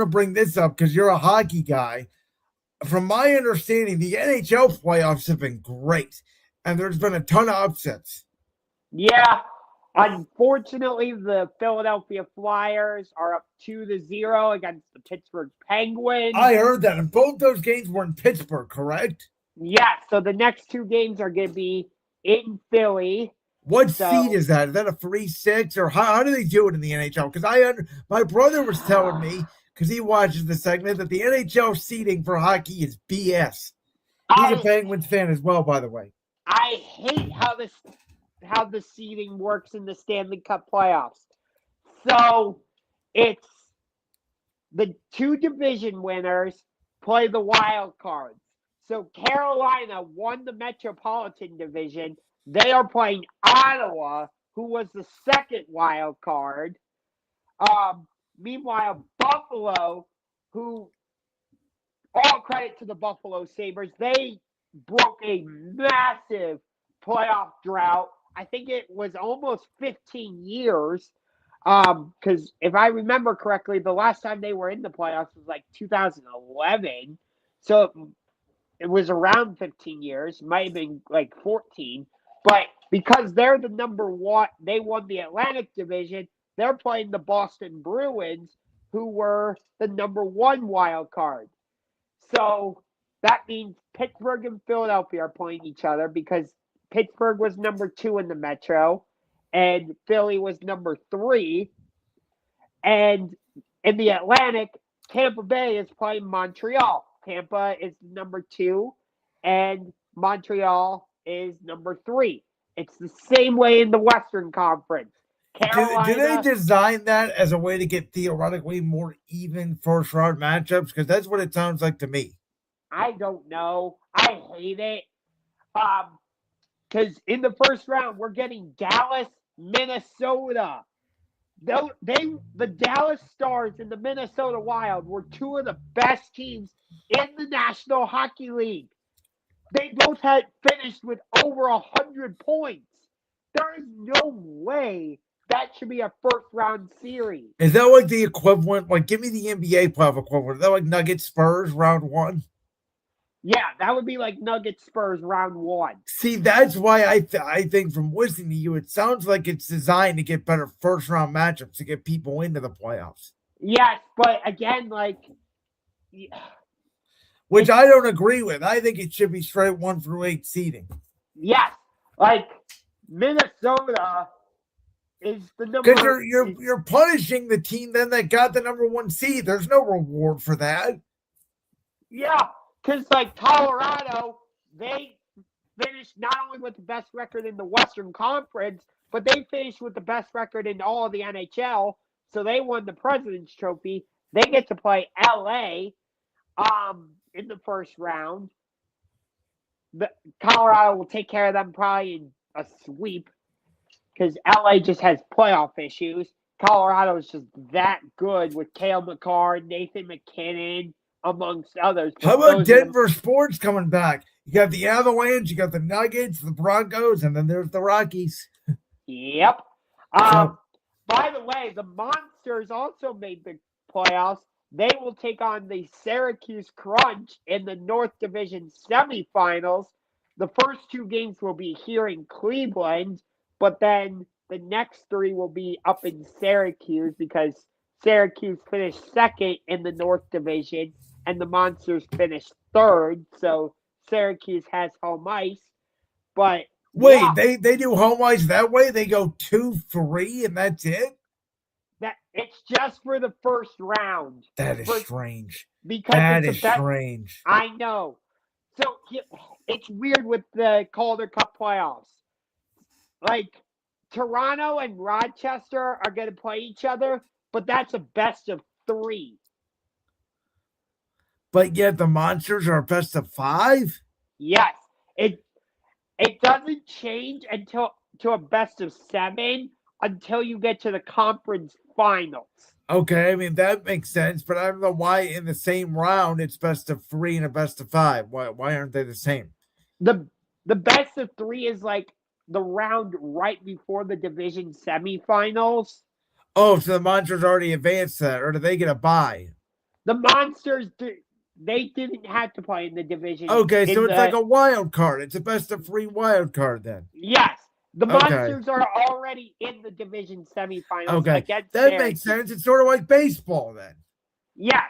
to bring this up because you're a hockey guy. From my understanding, the NHL playoffs have been great, and there's been a ton of upsets. Yeah. Unfortunately, the Philadelphia Flyers are up 2-0 against the Pittsburgh Penguins. I heard that, and both those games were in Pittsburgh, correct? Yeah, so the next two games are going to be in Philly. What seed is that? Is that a 3-6, or how do they do it in the NHL? Because my brother was telling me, because he watches the segment, that the NHL seeding for hockey is BS. He's a Penguins fan as well, by the way. I hate how the seeding works in the Stanley Cup playoffs. So it's the two division winners play the wild cards. So Carolina won the Metropolitan Division. They are playing Ottawa, who was the second wild card. Meanwhile, Buffalo, who, all credit to the Buffalo Sabres, they broke a massive playoff drought. I think it was almost 15 years. Because if I remember correctly, the last time they were in the playoffs was like 2011. So it was around 15 years. Might have been like 14. But because they're the number one, they won the Atlantic Division. They're playing the Boston Bruins, who were the number one wild card. So that means Pittsburgh and Philadelphia are playing each other because Pittsburgh was number 2 in the Metro and Philly was number 3. And in the Atlantic, Tampa Bay is playing Montreal. Tampa is number 2 and Montreal is number 3. It's the same way in the Western Conference. Carolina, do they design that as a way to get theoretically more even first round matchups? Because that's what it sounds like to me. I don't know. I hate it. Because in the first round, we're getting Dallas, Minnesota. The Dallas Stars and the Minnesota Wild were two of the best teams in the National Hockey League. They both had finished with over 100 points. There is no way that should be a first-round series. Is that like the equivalent? Like, give me the NBA playoff equivalent. Is that like Nuggets Spurs round 1? Yeah, that would be like Nuggets Spurs round 1. See, that's why I think from listening to you, it sounds like it's designed to get better first-round matchups to get people into the playoffs. Yes, but again, like... Which I don't agree with. I think it should be straight 1 through 8 seeding. Yes, like Minnesota is the number. Because you're punishing the team then that got the number 1 seed. There's no reward for that. Yeah, because like Colorado, they finished not only with the best record in the Western Conference, but they finished with the best record in all of the NHL. So they won the President's Trophy. They get to play LA in the first round. Colorado will take care of them probably in a sweep because LA just has playoff issues. Colorado is just that good with Cale Makar, Nathan McKinnon, amongst others. How about Denver sports coming back? You got the Avalanche, you got the Nuggets, the Broncos, and then there's the Rockies. Yep. By the way, the Monsters also made the playoffs. They will take on the Syracuse Crunch in the North Division semifinals. The first 2 games will be here in Cleveland, but then the next 3 will be up in Syracuse because Syracuse finished second in the North Division and the Monsters finished third. So Syracuse has home ice. But wait, yeah, they do home ice that way? They go 2-3 and that's it? It's just for the first round. That is strange. Because that is strange. I know. So it's weird with the Calder Cup playoffs. Like, Toronto and Rochester are going to play each other, but that's a best of 3. But yet the Monsters are a best of 5? Yes. It doesn't change until to a best of 7 until you get to the conference finals. Okay, I mean, that makes sense, but I don't know why in the same round it's best of 3 and a best of 5. Why aren't they the same? The best of 3 is like the round right before the division semifinals. Oh, so the Monsters already advanced that, or do they get a bye? The Monsters, they didn't have to play in the division. Okay, so it's like a wild card. It's a best of 3 wild card then. Yes. The Okay. Monsters are already in the division semifinals Okay, against that makes sense. It's sort of like baseball then. Yes.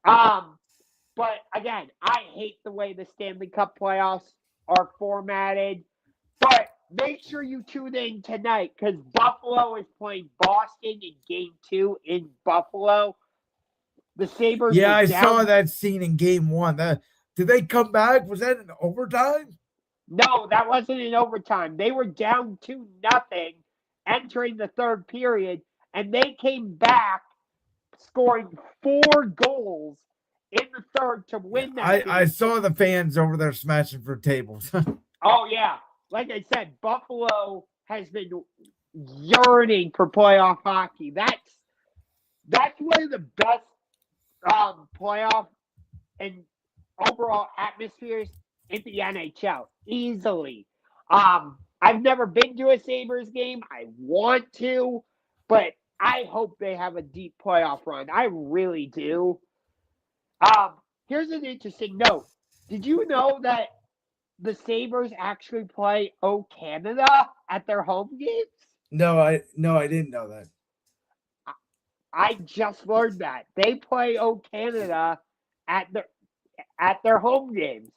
But again, I hate the way the Stanley Cup playoffs are formatted. But make sure you tune in tonight because Buffalo is playing Boston in Game 2 in Buffalo. The Sabres. Yeah, I saw that scene in Game 1. Did they come back? Was that in overtime? No, that wasn't in overtime. They were down 2-0 entering the third period, and they came back scoring 4 goals in the third to win that. I saw the fans over there smashing for tables. Oh, yeah. Like I said, Buffalo has been yearning for playoff hockey. That's one of the best playoff and overall atmospheres in the NHL. Easily. I've never been to a Sabres game. I want to, but I hope they have a deep playoff run. I really do. Here's an interesting note. Did you know that the Sabres actually play O Canada at their home games? No, I didn't know that. I just learned that. They play O Canada at their home games.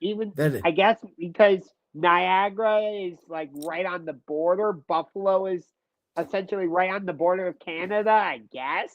I guess because Niagara is like right on the border. Buffalo is essentially right on the border of Canada, I guess.